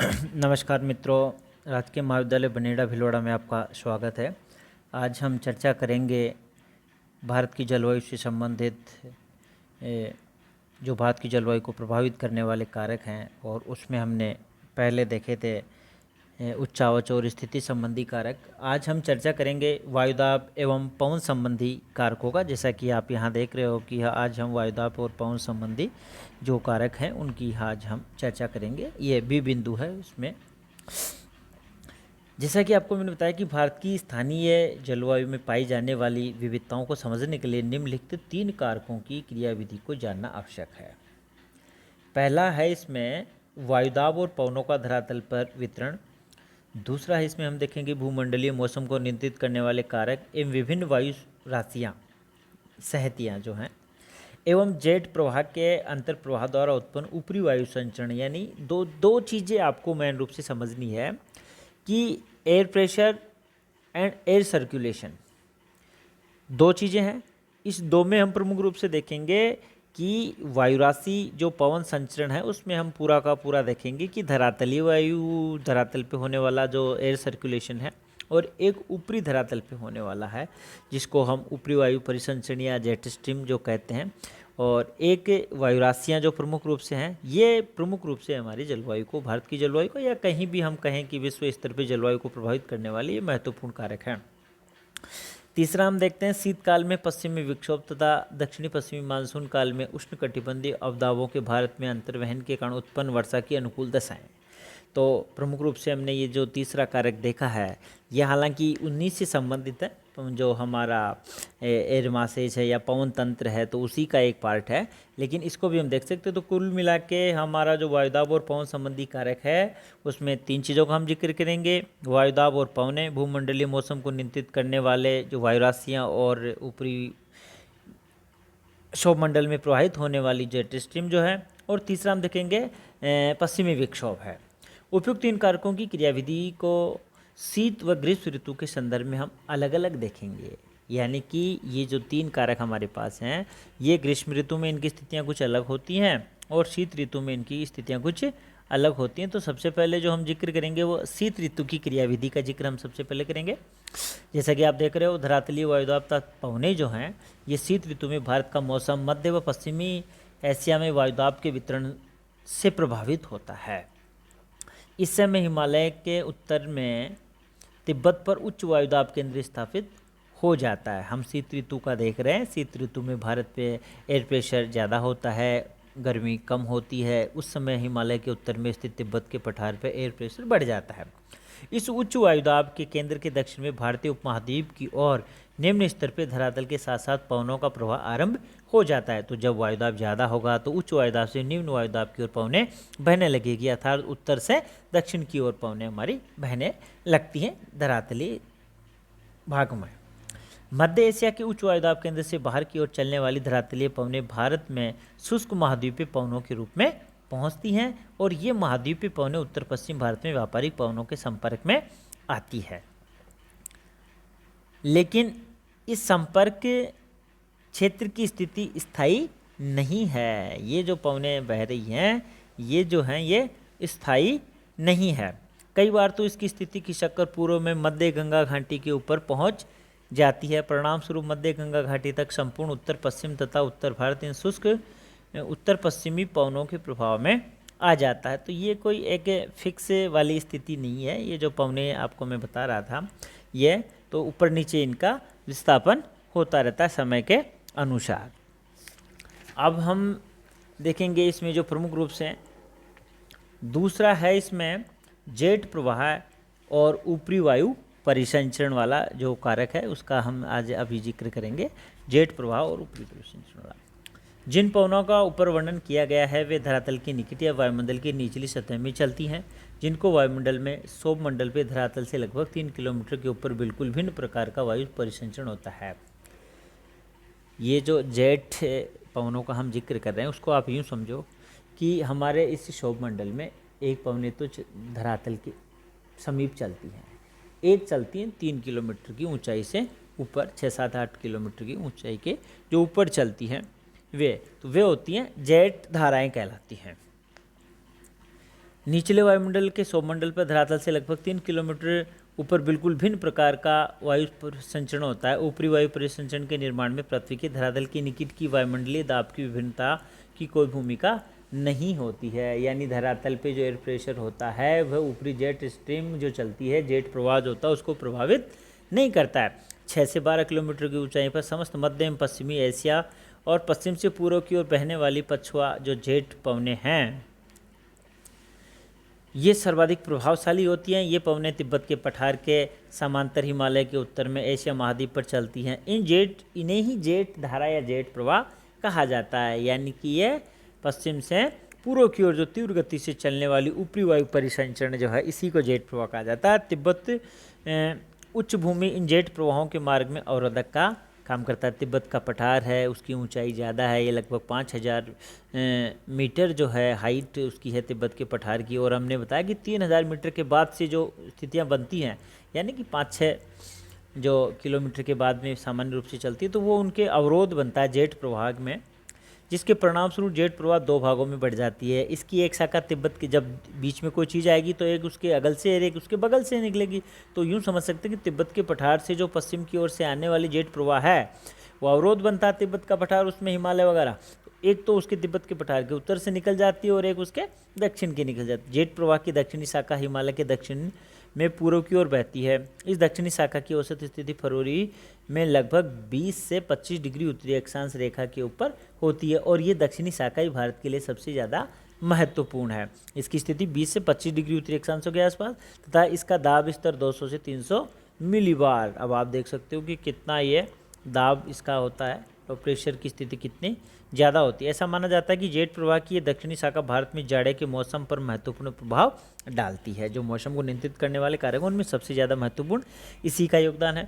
नमस्कार मित्रों, राजकीय महाविद्यालय बनेड़ा भिलवाड़ा में आपका स्वागत है। आज हम चर्चा करेंगे भारत की जलवायु से संबंधित जो भारत की जलवायु को प्रभावित करने वाले कारक हैं, और उसमें हमने पहले देखे थे उच्च आवाज़ और स्थिति संबंधी कारक। आज हम चर्चा करेंगे वायुदाब एवं पवन संबंधी कारकों का। जैसा कि आप यहाँ देख रहे हो कि आज हम वायुदाब और पवन संबंधी जो कारक हैं उनकी आज हम चर्चा करेंगे। ये बी बिंदु है इसमें। जैसा कि आपको मैंने बताया कि भारत की स्थानीय जलवायु में पाई जाने वाली विविधताओं को समझने के लिए निम्नलिखित 3 कारकों की क्रियाविधि को जानना आवश्यक है। पहला है इसमें वायुदाब और पवनों का धरातल पर वितरण। दूसरा है इसमें हम देखेंगे भूमंडलीय मौसम को नियंत्रित करने वाले कारक एवं विभिन्न वायु राशियाँ सहतियाँ जो हैं, एवं जेट प्रवाह के अंतर प्रवाह द्वारा उत्पन्न ऊपरी वायु संचरण। यानी दो चीज़ें आपको मेन रूप से समझनी है कि air pressure and air circulation, 2 चीज़ें हैं। इस 2 में हम प्रमुख रूप से देखेंगे कि वायु राशि जो पवन संचरण है उसमें हम पूरा का पूरा देखेंगे कि धरातलीय वायु धरातल पे होने वाला जो एयर सर्कुलेशन है, और एक ऊपरी धरातल पे होने वाला है जिसको हम ऊपरी वायु परिसंचरण या जेट स्ट्रीम जो कहते हैं। और एक वायु राशियाँ जो प्रमुख रूप से हैं, ये प्रमुख रूप से हमारी जलवायु को, भारत की जलवायु को, या कहीं भी हम कहें कि विश्व स्तर पर जलवायु को प्रभावित करने वाले ये महत्वपूर्ण कारक हैं। तीसरा हम देखते हैं शीतकाल में पश्चिमी विक्षोभ तथा दक्षिणी पश्चिमी मानसून काल में उष्णकटिबंधीय अवदाबों के भारत में अंतर्वहन के कारण उत्पन्न वर्षा की अनुकूल दशाएं। तो प्रमुख रूप से हमने ये जो तीसरा कारक देखा है, ये हालांकि 19 से संबंधित है। जो हमारा एयर मासेज है या पवन तंत्र है तो उसी का एक पार्ट है, लेकिन इसको भी हम देख सकते हैं। तो कुल मिला के हमारा जो वायुदाब और पवन संबंधी कारक है उसमें 3 चीज़ों का हम जिक्र करेंगे। वायुदाब और पवनें, भूमंडलीय मौसम को नियंत्रित करने वाले जो वायु राशियाँ, और ऊपरी क्षोभमंडल में प्रवाहित होने वाली जेट स्ट्रीम जो है, और तीसरा हम देखेंगे पश्चिमी विक्षोभ है। उपयुक्त इन कारकों की क्रियाविधि को शीत व ग्रीष्म ऋतु के संदर्भ में हम अलग अलग देखेंगे। यानी कि ये जो 3 कारक हमारे पास हैं, ये ग्रीष्म ऋतु में इनकी स्थितियाँ कुछ अलग होती हैं और शीत ऋतु में इनकी स्थितियाँ कुछ अलग होती हैं। तो सबसे पहले जो हम जिक्र करेंगे वो शीत ऋतु की क्रियाविधि का जिक्र हम सबसे पहले करेंगे। जैसा कि आप देख रहे हो, धरातलीय वायुदाब तथा पवनें जो हैं ये शीत ऋतु में भारत का मौसम मध्य व पश्चिमी एशिया में वायुदाब के वितरण से प्रभावित होता है। इस समय हिमालय के उत्तर में तिब्बत पर उच्च वायुदाब केंद्र स्थापित हो जाता है। हम शीत ऋतु का देख रहे हैं। शीत ऋतु में भारत पे एयर प्रेशर ज़्यादा होता है, गर्मी कम होती है। उस समय हिमालय के उत्तर में स्थित तिब्बत के पठार पर एयर प्रेशर बढ़ जाता है। इस उच्च वायुदाब के केंद्र के दक्षिण में भारतीय उपमहाद्वीप की ओर निम्न स्तर पर धरातल के साथ साथ पवनों का प्रवाह आरंभ हो जाता है। तो जब वायुदाब ज़्यादा होगा तो उच्च वायुदाब से निम्न वायुदाब की ओर पवनें बहने लगेगी, अर्थात उत्तर से दक्षिण की ओर पवनें हमारी बहने लगती हैं धरातलीय भाग में। मध्य एशिया के उच्च वायुदाब केंद्र से बाहर की ओर चलने वाली धरातलीय पवनें भारत में शुष्क महाद्वीपीय पवनों के रूप में पहुंचती हैं, और ये महाद्वीपीय पवनें उत्तर पश्चिम भारत में व्यापारिक पवनों के संपर्क में आती है। लेकिन इस संपर्क क्षेत्र की स्थिति स्थायी नहीं है। ये जो पवनें बह रही हैं ये जो हैं ये स्थायी नहीं है। कई बार तो इसकी स्थिति की शक्कर पूर्व में मध्य गंगा घाटी के ऊपर पहुंच जाती है। परिणाम स्वरूप मध्य गंगा घाटी तक संपूर्ण उत्तर पश्चिम तथा उत्तर भारत इन शुष्क उत्तर पश्चिमी पवनों के प्रभाव में आ जाता है। तो ये कोई एक फिक्स वाली स्थिति नहीं है। ये जो पवनें आपको मैं बता रहा था, ये तो ऊपर नीचे इनका विस्थापन होता रहता है समय के अनुसार। अब हम देखेंगे इसमें जो प्रमुख रूप से दूसरा है, इसमें जेट प्रवाह और ऊपरी वायु परिसंचरण वाला जो कारक है उसका हम आज अभी जिक्र करेंगे। जेट प्रवाह और ऊपरी परिसंचरण वाला। जिन पवनों का ऊपर वर्णन किया गया है वे धरातल के निकट या वायुमंडल की निचली सतह में चलती हैं, जिनको वायुमंडल में क्षोभमंडल पे धरातल से लगभग 3 किलोमीटर के ऊपर बिल्कुल भिन्न प्रकार का वायु परिसंचरण होता है। ये जो जेट पवनों का हम जिक्र कर रहे हैं उसको आप यूँ समझो कि हमारे इस क्षोभमंडल में एक पवनें तो धरातल के समीप चलती हैं, एक चलती हैं 3 किलोमीटर की ऊंचाई से ऊपर, 6-7-8 किलोमीटर की ऊंचाई के जो ऊपर चलती हैं वे होती हैं जेट धाराएं कहलाती हैं। निचले वायुमंडल के सौमंडल पर धरातल से लगभग 3 किलोमीटर ऊपर बिल्कुल भिन्न प्रकार का वायु परिसंचरण होता है। ऊपरी वायु परिसंचरण के निर्माण में पृथ्वी के धरातल के निकट की वायुमंडलीय दाब की विभिन्नता की कोई भूमिका नहीं होती है। यानी धरातल पे जो एयर प्रेशर होता है वह ऊपरी जेट स्ट्रीम जो चलती है, जेट प्रवाह जो होता है, उसको प्रभावित नहीं करता है। 6 से 12 किलोमीटर की ऊंचाई पर समस्त मध्य एवं पश्चिमी एशिया और पश्चिम से पूर्व की ओर बहने वाली पछुआ जो जेट पवनें हैं, ये सर्वाधिक प्रभावशाली होती हैं। ये पवनें तिब्बत के पठार के समांतर हिमालय के उत्तर में एशिया महाद्वीप पर चलती हैं। इन्हें ही जेट धारा या जेट प्रवाह कहा जाता है। यानी कि ये पश्चिम से पूर्व की ओर जो तीव्र गति से चलने वाली ऊपरी वायु परिसंचरण जो है, इसी को जेट प्रवाह कहा जाता है। तिब्बत उच्च भूमि इन जेट प्रवाहों के मार्ग में अवरोधक का काम करता है। तिब्बत का पठार है, उसकी ऊंचाई ज़्यादा है, ये लगभग 5000 मीटर जो है हाइट उसकी है तिब्बत के पठार की। और हमने बताया कि 3000 मीटर के बाद से जो स्थितियां बनती हैं, यानी कि 5-6 जो किलोमीटर के बाद में सामान्य रूप से चलती है, तो वो उनके अवरोध बनता है जेट प्रवाह में, जिसके परिणाम स्वरूप जेट प्रवाह 2 भागों में बढ़ जाती है। इसकी एक शाखा तिब्बत के, जब बीच में कोई चीज़ आएगी तो एक उसके अगल से और एक उसके बगल से निकलेगी। तो यूँ समझ सकते हैं कि तिब्बत के पठार से जो पश्चिम की ओर से आने वाली जेट प्रवाह है, वो अवरोध बनता है तिब्बत का पठार, उसमें हिमालय वगैरह। एक तो उसके तिब्बत के पठार के उत्तर से निकल जाती है और एक उसके दक्षिण की निकल जाती है। जेट प्रवाह की दक्षिणी शाखा हिमालय के दक्षिण में पूर्व की ओर बहती है। इस दक्षिणी शाखा की औसत स्थिति फरवरी में लगभग 20 से 25 डिग्री उत्तरी अक्षांश रेखा के ऊपर होती है। और ये दक्षिणी शाखा ही भारत के लिए सबसे ज़्यादा महत्वपूर्ण है। इसकी स्थिति 20 से 25 डिग्री उत्तरी अक्षांशों के आसपास, तथा इसका दाब स्तर 200 से 300 मिलीबार। अब आप देख सकते हो कि कितना ये दाब इसका होता है और प्रेशर की स्थिति कितनी ज़्यादा होती है। ऐसा माना जाता है कि जेट प्रवाह की ये दक्षिणी शाखा भारत में जाड़े के मौसम पर महत्वपूर्ण प्रभाव डालती है। जो मौसम को नियंत्रित करने वाले कारक हैं, उनमें सबसे ज़्यादा महत्वपूर्ण इसी का योगदान है।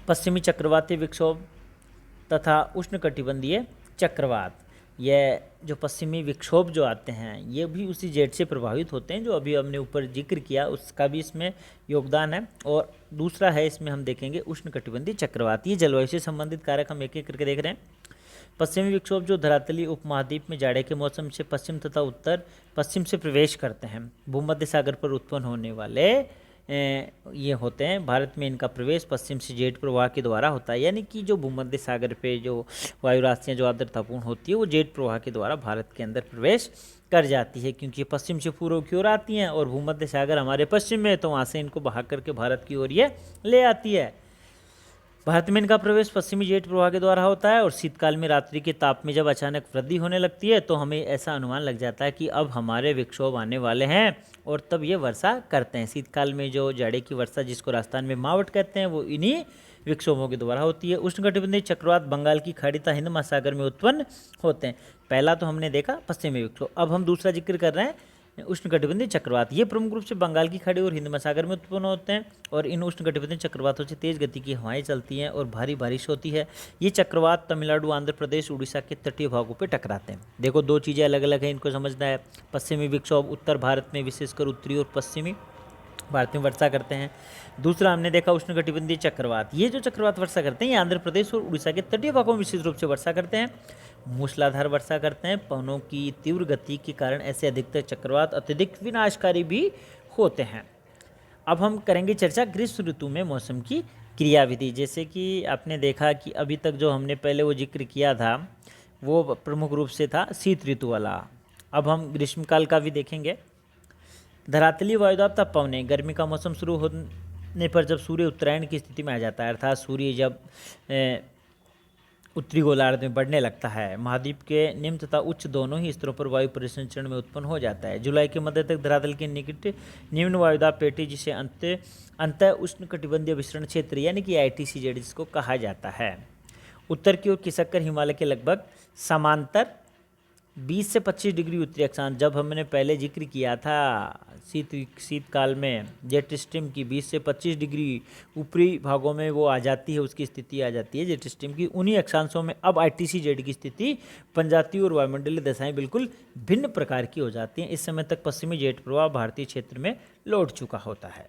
पश्चिमी चक्रवाती विक्षोभ तथा उष्णकटिबंधीय चक्रवात, ये जो पश्चिमी विक्षोभ जो आते हैं, ये भी उसी जेट से प्रभावित होते हैं, जो अभी हमने ऊपर जिक्र किया, उसका भी इसमें योगदान है। और दूसरा है, इसमें हम देखेंगे उष्णकटिबंधीय चक्रवात। ये जलवायु से संबंधित कारक हम एक एक करके देख रहे हैं। पश्चिमी विक्षोभ जो धरातलीय उपमहाद्वीप में जाड़े के मौसम से पश्चिम तथा उत्तर पश्चिम से प्रवेश करते हैं, भूमध्य सागर पर उत्पन्न होने वाले ये होते हैं। भारत में इनका प्रवेश पश्चिम से जेट प्रवाह के द्वारा होता है। यानी कि जो भूमध्य सागर पे जो वायु राशियाँ जो आर्द्रतापूर्ण होती है, वो जेट प्रवाह के द्वारा भारत के अंदर प्रवेश कर जाती है, क्योंकि पश्चिम से पूर्व की ओर आती हैं और भूमध्य सागर हमारे पश्चिम में है, तो वहाँ से इनको बहा करके भारत की ओर ये ले आती है। भारत में इनका प्रवेश पश्चिमी जेट प्रवाह के द्वारा होता है। और शीतकाल में रात्रि के ताप में जब अचानक वृद्धि होने लगती है, तो हमें ऐसा अनुमान लग जाता है कि अब हमारे विक्षोभ आने वाले हैं, और तब ये वर्षा करते हैं। शीतकाल में जो जाड़े की वर्षा, जिसको राजस्थान में मावट कहते हैं, वो इन्हीं विक्षोभों के द्वारा होती है। उष्णकटिबंधीय चक्रवात बंगाल की खाड़ी तथा हिंद महासागर में उत्पन्न होते हैं। पहला तो हमने देखा पश्चिमी विक्षोभ, अब हम दूसरा जिक्र कर रहे हैं उष्णकटिबंधीय चक्रवात। ये प्रमुख रूप से बंगाल की खाड़ी और हिंद महासागर में उत्पन्न होते हैं। और इन उष्णकटिबंधीय चक्रवातों से तेज गति की हवाएं चलती हैं और भारी बारिश होती है। ये चक्रवात तमिलनाडु, आंध्र प्रदेश, उड़ीसा के तटीय भागों पे टकराते हैं। देखो, दो चीज़ें अलग अलग हैं, इनको समझना है। पश्चिमी विक्षोभ उत्तर भारत में, विशेषकर उत्तरी और पश्चिमी भारत में वर्षा करते हैं। दूसरा हमने देखा उष्णकटिबंधीय चक्रवात। ये जो चक्रवात वर्षा करते हैं, ये आंध्र प्रदेश और उड़ीसा के तटीय भागों में विशेष रूप से वर्षा करते हैं, मूसलाधार वर्षा करते हैं। पवनों की तीव्र गति के कारण ऐसे अधिकतर चक्रवात अत्यधिक विनाशकारी भी होते हैं। अब हम करेंगे चर्चा ग्रीष्म ऋतु में मौसम की क्रियाविधि। जैसे कि आपने देखा कि अभी तक जो हमने पहले वो जिक्र किया था, वो प्रमुख रूप से था शीत ऋतु वाला। अब हम ग्रीष्मकाल का भी देखेंगे। धरातलीय वायुदाब तथा पवनें, गर्मी का मौसम शुरू होने पर जब सूर्य उत्तरायण की स्थिति में आ जाता है, अर्थात सूर्य जब उत्तरी गोलार्ध में बढ़ने लगता है, महाद्वीप के निम्न तथा उच्च दोनों ही स्तरों पर वायु परिसंचरण में उत्पन्न हो जाता है। जुलाई के मध्य तक धरातल के निकट निम्न वायुदाब पेटी, जिसे अंत उष्णकटिबंधीय विसरण क्षेत्र यानी कि ITCZ जिसको कहा जाता है, उत्तर की ओर खिसक कर हिमालय के लगभग समांतर 20 से 25 डिग्री उत्तरी अक्षांश, जब हमने पहले जिक्र किया था शीतकाल में जेट स्ट्रीम की 20 से 25 डिग्री ऊपरी भागों में वो आ जाती है, उसकी स्थिति आ जाती है जेट स्ट्रीम की, उन्हीं अक्षांशों में अब ITCZ की स्थिति बन जाती है और वायुमंडलीय दशाएं बिल्कुल भिन्न प्रकार की हो जाती हैं। इस समय तक पश्चिमी जेट प्रवाह भारतीय क्षेत्र में लौट चुका होता है।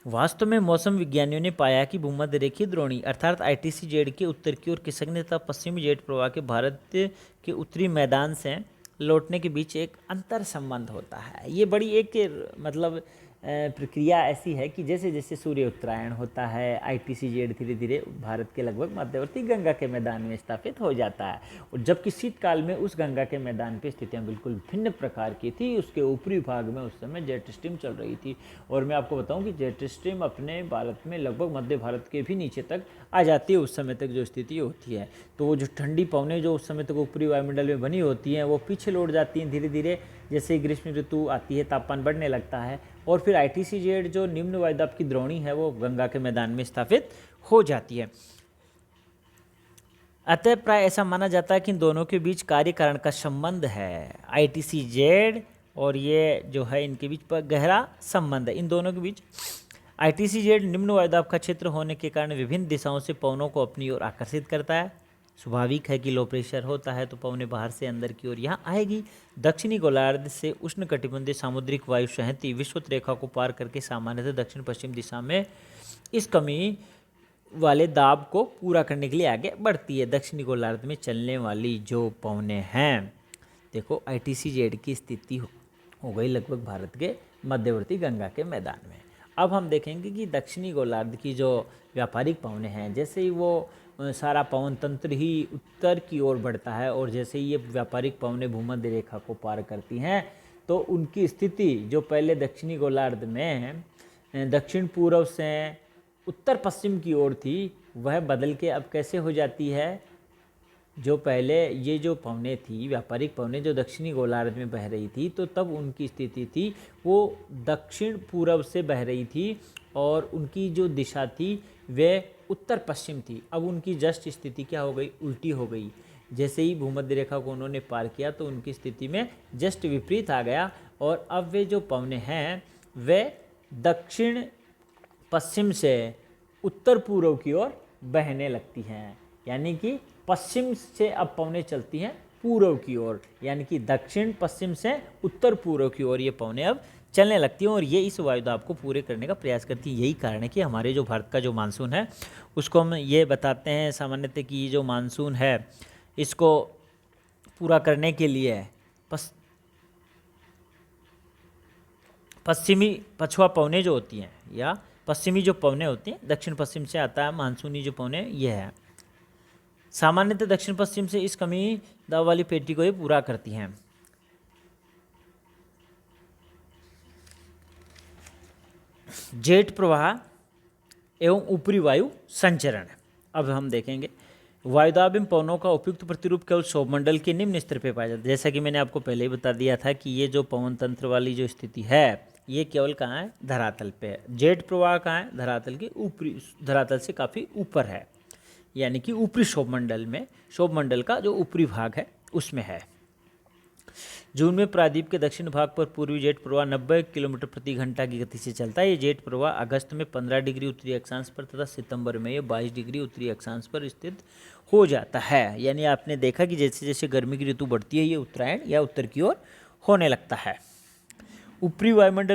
वास्तव में मौसम विज्ञानियों ने पाया कि भूमध्य रेखीय द्रोणी अर्थात ITCZ के उत्तर की ओर खिसकने तथा पश्चिमी जेट प्रवाह के भारत के उत्तरी मैदान से लौटने के बीच एक अंतर संबंध होता है। ये बड़ी एक मतलब प्रक्रिया ऐसी है कि जैसे जैसे सूर्य उत्तरायण होता है, ITCZ धीरे धीरे भारत के लगभग मध्यवर्ती गंगा के मैदान में स्थापित हो जाता है। और जबकि शीतकाल में उस गंगा के मैदान पे स्थितियाँ बिल्कुल भिन्न प्रकार की थी। उसके ऊपरी भाग में उस समय जेट स्ट्रीम चल रही थी। और मैं आपको बताऊं कि जेट स्ट्रीम अपने भारत में लगभग मध्य भारत के भी नीचे तक आ जाती है उस समय तक जो स्थिति होती है। तो वो जो ठंडी पवनें जो उस समय तक ऊपरी वायुमंडल में बनी होती हैं वो पीछे लौट जाती हैं धीरे धीरे। जैसे ही ग्रीष्म ऋतु आती है तापमान बढ़ने लगता है और फिर ITCZ जो निम्न वायुदाब की द्रोणी है वो गंगा के मैदान में स्थापित हो जाती है। अतः प्राय ऐसा माना जाता है कि इन दोनों के बीच कार्य कारण का संबंध है। ITCZ और ये जो है इनके बीच पर गहरा संबंध है। इन दोनों के बीच ITCZ निम्न वायुदाब का क्षेत्र होने के कारण विभिन्न दिशाओं से पवनों को अपनी ओर आकर्षित करता है। स्वाभाविक है कि लो प्रेशर होता है तो पवनें बाहर से अंदर की ओर यहाँ आएगी। दक्षिणी गोलार्ध से उष्णकटिबंधीय सामुद्रिक वायु सहती विषुवत रेखा को पार करके सामान्यतः दक्षिण पश्चिम दिशा में इस कमी वाले दाब को पूरा करने के लिए आगे बढ़ती है। दक्षिणी गोलार्ध में चलने वाली जो पवनें हैं, देखो ITCZ की स्थिति हो गई लगभग भारत के मध्यवर्ती गंगा के मैदान में। अब हम देखेंगे कि दक्षिणी गोलार्ध की जो व्यापारिक पवनें हैं, जैसे ही वो सारा पवन तंत्र ही उत्तर की ओर बढ़ता है और जैसे ही ये व्यापारिक पवनें भूमध्य रेखा को पार करती हैं तो उनकी स्थिति जो पहले दक्षिणी गोलार्ध में दक्षिण पूर्व से उत्तर पश्चिम की ओर थी वह बदल के अब कैसे हो जाती है। जो पहले ये जो पवनें थी व्यापारिक पवनें जो दक्षिणी गोलार्ध में बह रही थी तो तब उनकी स्थिति थी वो दक्षिण पूर्व से बह रही थी और उनकी जो दिशा थी वह उत्तर पश्चिम थी। अब उनकी जस्ट स्थिति क्या हो गई, उल्टी हो गई। जैसे ही भूमध्य रेखा को उन्होंने पार किया तो उनकी स्थिति में जस्ट विपरीत आ गया और अब वे जो पवनें हैं वे दक्षिण पश्चिम से उत्तर पूर्व की ओर बहने लगती हैं। यानी कि पश्चिम से अब पवनें चलती हैं पूर्व की ओर, यानी कि दक्षिण पश्चिम से उत्तर पूर्व की ओर ये पवनें अब चलने लगती हैं और ये इस वायुदाब को पूरे करने का प्रयास करती है। यही कारण है कि हमारे जो भारत का जो मानसून है उसको हम ये बताते हैं सामान्यतः कि ये जो मानसून है इसको पूरा करने के लिए पश्चिमी पछुआ पवनें जो होती हैं या पश्चिमी जो पवनें होती हैं, दक्षिण पश्चिम से आता है मानसूनी जो पवनें, ये है सामान्यतः दक्षिण पश्चिम से इस कमी दाब वाली पेटी को ये पूरा करती हैं। जेट प्रवाह एवं ऊपरी वायु संचरण। अब हम देखेंगे वायुदाब एवं पवनों का उपयुक्त प्रतिरूप केवल सौरमंडल के निम्न स्तर पर पाया जाता है। जैसा कि मैंने आपको पहले ही बता दिया था कि ये जो पवन तंत्र वाली जो स्थिति है ये केवल कहाँ है, धरातल पे है। जेट प्रवाह कहाँ है, धरातल के ऊपरी, धरातल से काफ़ी ऊपर है, यानी कि ऊपरी सौरमंडल में, सौरमंडल का जो ऊपरी भाग है उसमें है। जून में प्रायद्वीप के दक्षिण भाग पर पूर्वी जेट प्रवाह 90 किलोमीटर प्रति घंटा की गति से चलता है। ये जेट प्रवाह अगस्त में 15 डिग्री उत्तरी अक्षांश पर तथा सितंबर में ये 22 डिग्री उत्तरी अक्षांश पर स्थित हो जाता है। यानी आपने देखा कि जैसे जैसे गर्मी की ऋतु बढ़ती है ये उत्तरायण या उत्तर की ओर होने लगता है। ऊपरी वायुमंडल